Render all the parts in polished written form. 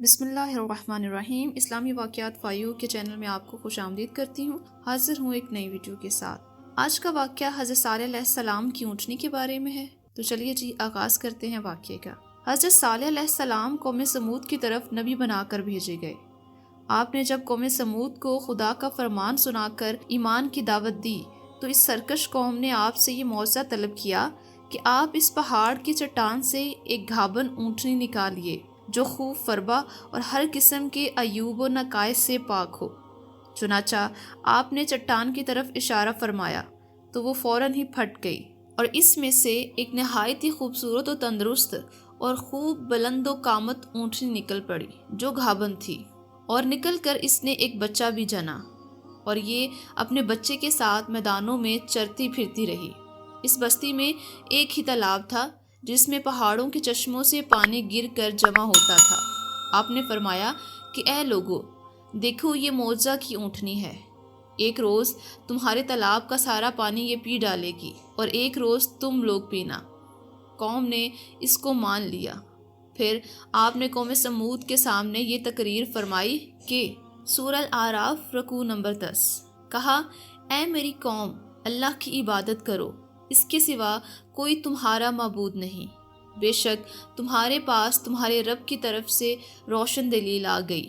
بسم اللہ الرحمن الرحیم۔ اسلامی واقعات فائیو کے چینل میں آپ کو خوش آمدید کرتی ہوں۔ حاضر ہوں ایک نئی ویڈیو کے ساتھ۔ آج کا واقعہ حضرت صالح علیہ السلام کی اونٹنی کے بارے میں ہے، تو چلیے آغاز کرتے ہیں واقعے کا۔ حضرت صالح علیہ السلام قوم سمود کی طرف نبی بنا کر بھیجے گئے۔ آپ نے جب قوم سمود کو خدا کا فرمان سنا کر ایمان کی دعوت دی تو اس سرکش قوم نے آپ سے یہ معجزہ طلب کیا کہ آپ اس پہاڑ کی چٹان سے ایک گھابن اونٹنی نکالیے جو خوب فربا اور ہر قسم کے عیوب و نقائص سے پاک ہو۔ چنانچہ آپ نے چٹان کی طرف اشارہ فرمایا تو وہ فوراً ہی پھٹ گئی، اور اس میں سے ایک نہایت ہی خوبصورت و تندرست اور خوب بلند و قامت اونٹنی نکل پڑی جو گھابن تھی، اور نکل کر اس نے ایک بچہ بھی جنا، اور یہ اپنے بچے کے ساتھ میدانوں میں چرتی پھرتی رہی۔ اس بستی میں ایک ہی تالاب تھا جس میں پہاڑوں کے چشموں سے پانی گر کر جمع ہوتا تھا۔ آپ نے فرمایا کہ اے لوگو، دیکھو یہ معجزہ کی اونٹنی ہے۔ ایک روز تمہارے تالاب کا سارا پانی یہ پی ڈالے گی، اور ایک روز تم لوگ پینا۔ قوم نے اس کو مان لیا۔ پھر آپ نے قوم سمود کے سامنے یہ تقریر فرمائی کہ سورہ الاعراف رکوع نمبر 10 کہا، اے میری قوم، اللہ کی عبادت کرو، اس کے سوا کوئی تمہارا معبود نہیں۔ بے شک تمہارے پاس تمہارے رب کی طرف سے روشن دلیل آ گئی۔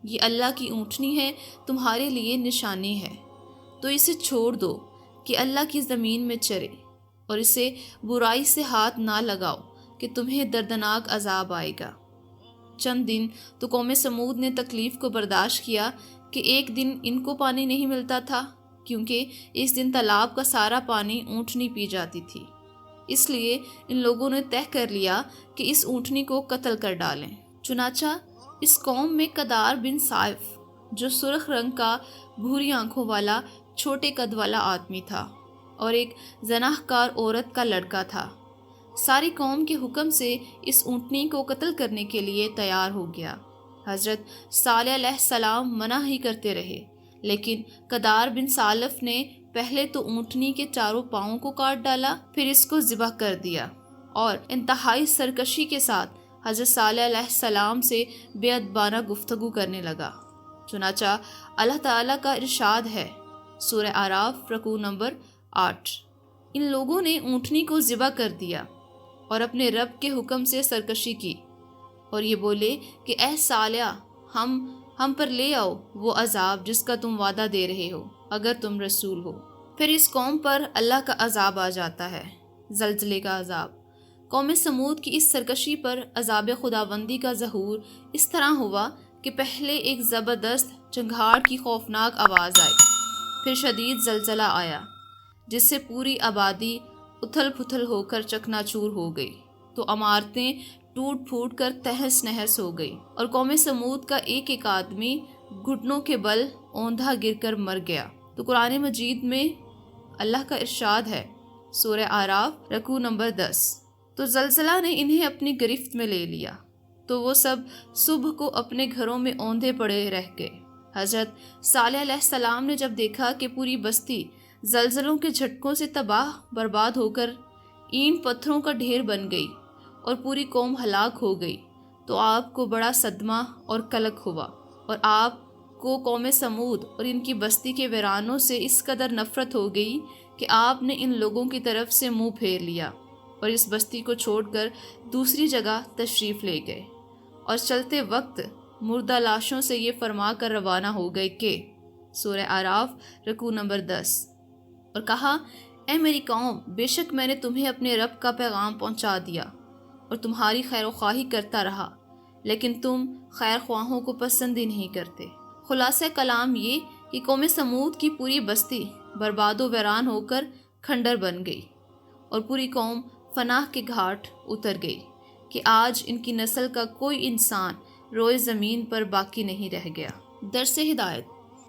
یہ اللہ کی اونٹنی ہے، تمہارے لیے نشانی ہے، تو اسے چھوڑ دو کہ اللہ کی زمین میں چرے، اور اسے برائی سے ہاتھ نہ لگاؤ کہ تمہیں دردناک عذاب آئے گا۔ چند دن تو قوم سمود نے تکلیف کو برداشت کیا کہ ایک دن ان کو پانی نہیں ملتا تھا، کیونکہ اس دن تالاب کا سارا پانی اونٹنی پی جاتی تھی۔ اس لیے ان لوگوں نے طے کر لیا کہ اس اونٹنی کو قتل کر ڈالیں۔ چنانچہ اس قوم میں قدار بن صائف، جو سرخ رنگ کا بھوری آنکھوں والا چھوٹے قد والا آدمی تھا، اور ایک زناہ کار عورت کا لڑکا تھا، ساری قوم کے حکم سے اس اونٹنی کو قتل کرنے کے لیے تیار ہو گیا۔ حضرت صالح علیہ السلام منع ہی کرتے رہے، لیکن قدار بن صالف نے پہلے تو اونٹنی کے چاروں پاؤں کو کاٹ ڈالا، پھر اس کو ذبح کر دیا، اور انتہائی سرکشی کے ساتھ حضرت صالح علیہ السلام سے بے ادبانہ گفتگو کرنے لگا۔ چنانچہ اللہ تعالیٰ کا ارشاد ہے، سورہ اعراف رکوع نمبر 8، ان لوگوں نے اونٹنی کو ذبح کر دیا اور اپنے رب کے حکم سے سرکشی کی، اور یہ بولے کہ اے صالح، ہم پر لے آؤ وہ عذاب جس کا تم وعدہ دے رہے ہو اگر تم رسول ہو۔ پھر اس قوم پر اللہ کا عذاب آ جاتا ہے، زلزلے کا عذاب۔ قوم سمود کی اس سرکشی پر عذاب خداوندی کا ظہور اس طرح ہوا کہ پہلے ایک زبردست چنگھاڑ کی خوفناک آواز آئی، پھر شدید زلزلہ آیا جس سے پوری آبادی اتھل پھتل ہو کر چکنا چور ہو گئی، تو عمارتیں ٹوٹ پھوٹ کر تہس نہس ہو گئی، اور قوم سمود کا ایک ایک آدمی گھٹنوں کے بل اوندھا گر کر مر گیا۔ تو قرآن مجید میں اللہ کا ارشاد ہے، سورہ اعراف رکوع نمبر 10، تو زلزلہ نے انہیں اپنی گرفت میں لے لیا، تو وہ سب صبح کو اپنے گھروں میں اوندھے پڑے رہ گئے۔ حضرت صالح علیہ السلام نے جب دیکھا کہ پوری بستی زلزلوں کے جھٹکوں سے تباہ برباد ہو کر اینٹ پتھروں کا ڈھیر بن گئی اور پوری قوم ہلاک ہو گئی، تو آپ کو بڑا صدمہ اور قلق ہوا، اور آپ کو قوم سمود اور ان کی بستی کے ویرانوں سے اس قدر نفرت ہو گئی کہ آپ نے ان لوگوں کی طرف سے منہ پھیر لیا اور اس بستی کو چھوڑ کر دوسری جگہ تشریف لے گئے، اور چلتے وقت مردہ لاشوں سے یہ فرما کر روانہ ہو گئے کہ سورہ اعراف رکوع نمبر 10، اور کہا، اے میری قوم، بے شک میں نے تمہیں اپنے رب کا پیغام پہنچا دیا اور تمہاری خیر و خواہی کرتا رہا، لیکن تم خیر خواہوں کو پسند ہی نہیں کرتے۔ خلاصہ کلام یہ کہ قوم سمود کی پوری بستی برباد و ویران ہو کر کھنڈر بن گئی، اور پوری قوم فناہ کے گھاٹ اتر گئی کہ آج ان کی نسل کا کوئی انسان روئے زمین پر باقی نہیں رہ گیا۔ درس ہدایت،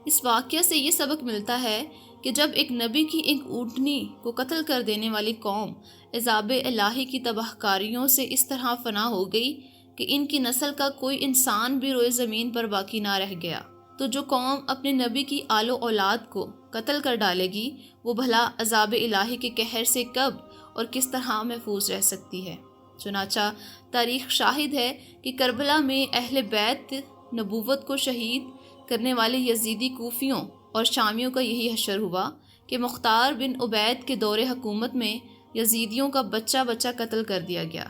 اس واقعہ سے یہ سبق ملتا ہے کہ جب ایک نبی کی ایک اونٹنی کو قتل کر دینے والی قوم عذاب الہی کی تباہ کاریوں سے اس طرح فنا ہو گئی کہ ان کی نسل کا کوئی انسان بھی روئے زمین پر باقی نہ رہ گیا، تو جو قوم اپنے نبی کی آل و اولاد کو قتل کر ڈالے گی، وہ بھلا عذاب الہی کے قہر سے کب اور کس طرح محفوظ رہ سکتی ہے۔ چنانچہ تاریخ شاہد ہے کہ کربلا میں اہل بیت نبوت کو شہید کرنے والے یزیدی کوفیوں اور شامیوں کا یہی حشر ہوا کہ مختار بن عبید کے دور حکومت میں یزیدیوں کا بچہ بچہ قتل کر دیا گیا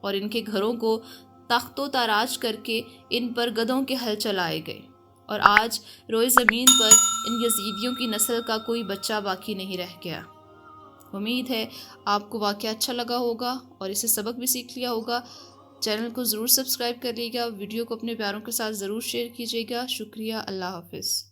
اور ان کے گھروں کو تخت و تاراج کر کے ان پر گدھوں کے ہل چلائے گئے، اور آج روئے زمین پر ان یزیدیوں کی نسل کا کوئی بچہ باقی نہیں رہ گیا۔ امید ہے آپ کو واقعہ اچھا لگا ہوگا اور اسے سبق بھی سیکھ لیا ہوگا۔ چینل کو ضرور سبسکرائب کر لیجیے گا، ویڈیو کو اپنے پیاروں کے ساتھ ضرور شیئر کیجیے گا۔ شکریہ، اللہ حافظ۔